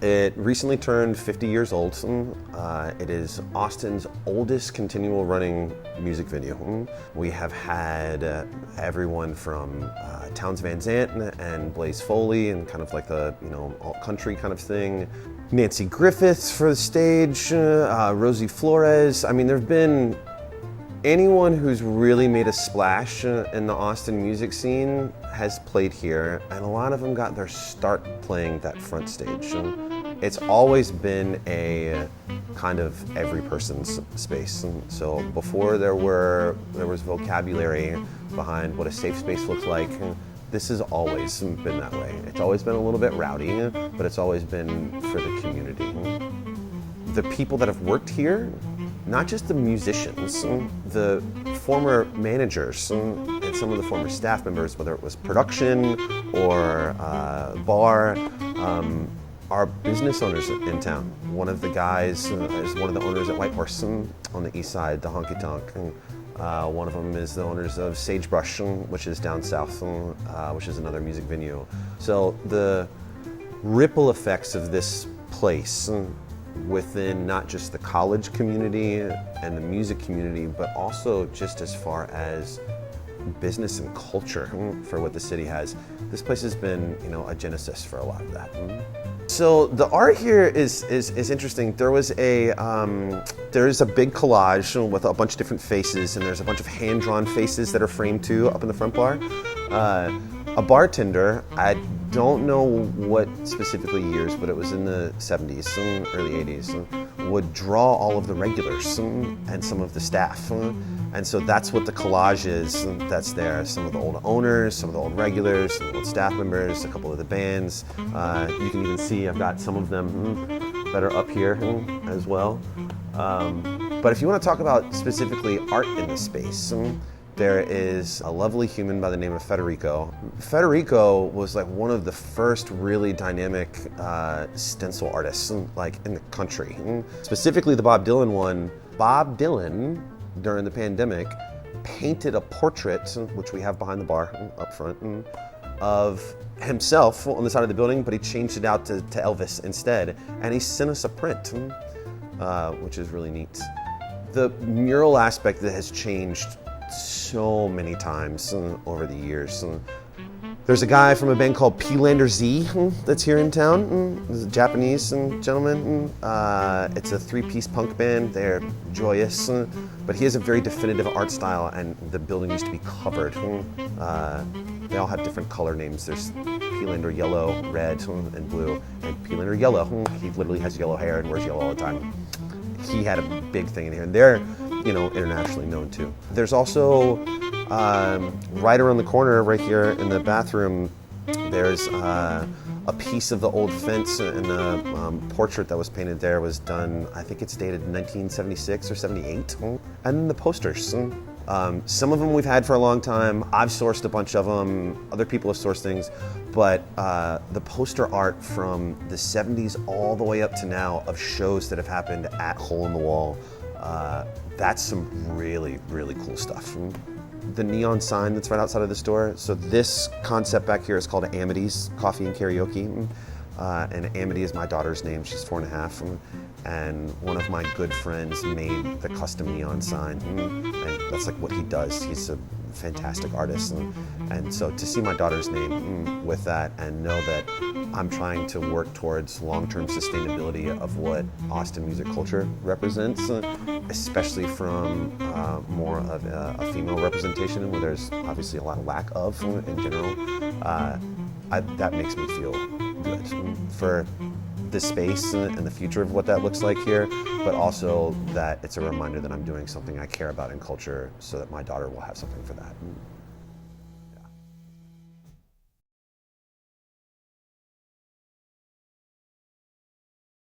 It recently turned 50 years old. It is Austin's oldest continual running music venue. We have had everyone from Townes Van Zandt and Blaze Foley and kind of like the alt country kind of thing. Nancy Griffiths for the stage, Rosie Flores. I mean, there have been anyone who's really made a splash in the Austin music scene has played here, and a lot of them got their start playing that front stage. It's always been a kind of every person's space. So before there was vocabulary behind what a safe space looks like, this has always been that way. It's always been a little bit rowdy, but it's always been for the community. The people that have worked here, not just the musicians, the former managers and some of the former staff members, whether it was production or bar, are business owners in town. One of the guys is one of the owners at White Horse on the east side, the Honky Tonk. One of them is the owners of Sagebrush, which is down south, which is another music venue. So the ripple effects of this place within not just the college community and the music community, but also just as far as business and culture for what the city has. This place has been, a genesis for a lot of that. So the art here is interesting. There's a big collage with a bunch of different faces, and there's a bunch of hand-drawn faces that are framed too up in the front bar. A bartender, I don't know what specifically years, but it was in the 70s, early 80s, would draw all of the regulars and some of the staff. And so that's what the collage is that's there. Some of the old owners, some of the old regulars, some of the old staff members, a couple of the bands. You can even see I've got some of them that are up here as well. But if you want to talk about specifically art in the space, there is a lovely human by the name of Federico. Federico was like one of the first really dynamic stencil artists in the country. Specifically the Bob Dylan one. Bob Dylan, during the pandemic, painted a portrait, which we have behind the bar up front, of himself on the side of the building, but he changed it out to Elvis instead. And he sent us a print, which is really neat. The mural aspect that has changed so many times over the years. There's a guy from a band called P-Lander Z that's here in town. He's a Japanese gentleman. It's a three-piece punk band. They're joyous, but he has a very definitive art style, and the building used to be covered. They all have different color names. There's P-Lander Yellow, Red, and Blue, and P-Lander Yellow. He literally has yellow hair and wears yellow all the time. He had a big thing in here, and they're internationally known too. There's also right around the corner, right here in the bathroom, there's a piece of the old fence, and the portrait that was painted there was done, I think it's dated 1976 or 78. And then the posters. Some of them we've had for a long time. I've sourced a bunch of them. Other people have sourced things. But the poster art from the 70s all the way up to now of shows that have happened at Hole in the Wall, that's some really, really cool stuff. The neon sign that's right outside of the store. So this concept back here is called Amity's Coffee and Karaoke. And Amity is my daughter's name. She's 4.5. And one of my good friends made the custom neon sign. And that's like what he does. He's a fantastic artist. And so to see my daughter's name with that and know that I'm trying to work towards long-term sustainability of what Austin music culture represents, especially from more of a female representation, where there's obviously a lot of lack of in general, that makes me feel good for the space and the future of what that looks like here, but also that it's a reminder that I'm doing something I care about in culture so that my daughter will have something for that.